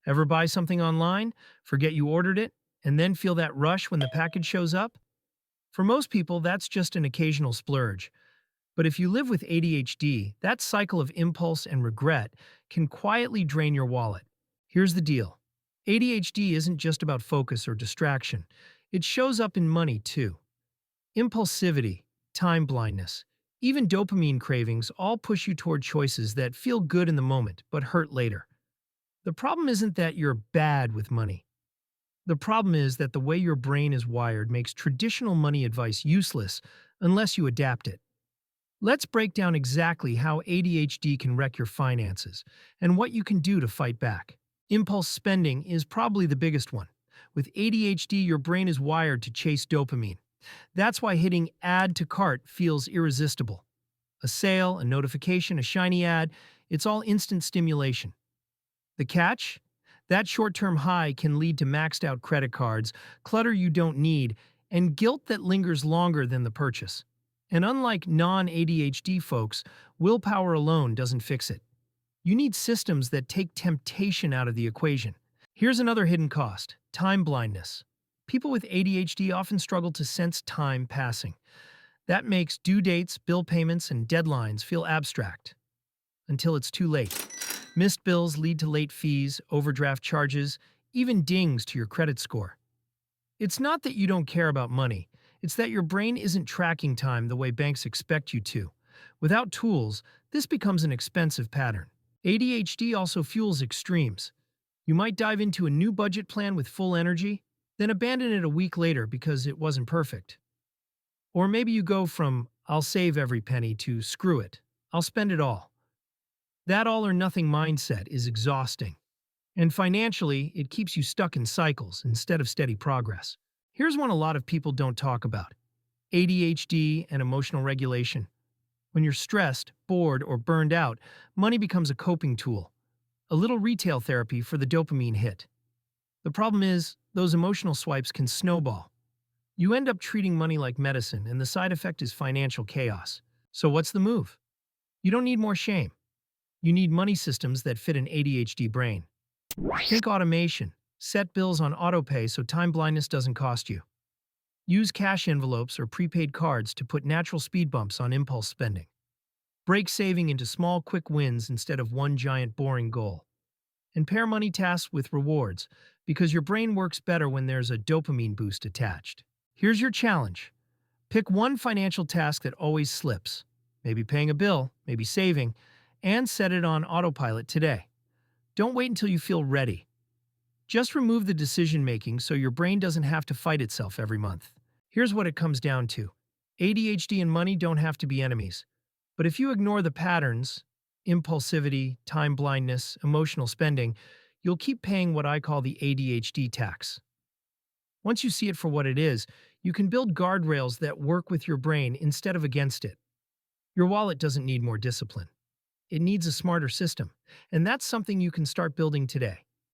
Ever buy something online, forget you ordered it, and then feel that rush when the package shows up? For most people, that's just an occasional splurge. But if you live with ADHD, that cycle of impulse and regret can quietly drain your wallet. Here's the deal. ADHD isn't just about focus or distraction. It shows up in money, too. Impulsivity, time blindness, even dopamine cravings all push you toward choices that feel good in the moment but hurt later. The problem isn't that you're bad with money. The problem is that the way your brain is wired makes traditional money advice useless unless you adapt it. Let's break down exactly how ADHD can wreck your finances and what you can do to fight back. Impulse spending is probably the biggest one. With ADHD, your brain is wired to chase dopamine. That's why hitting add to cart feels irresistible. A sale, a notification, a shiny ad, it's all instant stimulation. The catch? That short-term high can lead to maxed-out credit cards, clutter you don't need, and guilt that lingers longer than the purchase. And unlike non-ADHD folks, willpower alone doesn't fix it. You need systems that take temptation out of the equation. Here's another hidden cost: time blindness. People with ADHD often struggle to sense time passing. That makes due dates, bill payments, and deadlines feel abstract. Until it's too late. Missed bills lead to late fees, overdraft charges, even dings to your credit score. It's not that you don't care about money, it's that your brain isn't tracking time the way banks expect you to. Without tools, this becomes an expensive pattern. ADHD also fuels extremes. You might dive into a new budget plan with full energy, then abandon it a week later because it wasn't perfect. Or maybe you go from "I'll save every penny" to "screw it, I'll spend it all." That all-or-nothing mindset is exhausting. And financially, it keeps you stuck in cycles instead of steady progress. Here's one a lot of people don't talk about: ADHD and emotional regulation. When you're stressed, bored, or burned out, money becomes a coping tool, a little retail therapy for the dopamine hit. The problem is, those emotional swipes can snowball. You end up treating money like medicine, and the side effect is financial chaos. So what's the move? You don't need more shame. You need money systems that fit an ADHD brain. Think automation. Set bills on autopay so time blindness doesn't cost you. Use cash envelopes or prepaid cards to put natural speed bumps on impulse spending. Break saving into small, quick wins instead of one giant, boring goal. And pair money tasks with rewards, because your brain works better when there's a dopamine boost attached. Here's your challenge. Pick one financial task that always slips. Maybe paying a bill, maybe saving, and set it on autopilot today. Don't wait until you feel ready. Just remove the decision-making so your brain doesn't have to fight itself every month. Here's what it comes down to. ADHD and money don't have to be enemies. But if you ignore the patterns, impulsivity, time blindness, emotional spending, you'll keep paying what I call the ADHD tax. Once you see it for what it is, you can build guardrails that work with your brain instead of against it. Your wallet doesn't need more discipline. It needs a smarter system, and that's something you can start building today.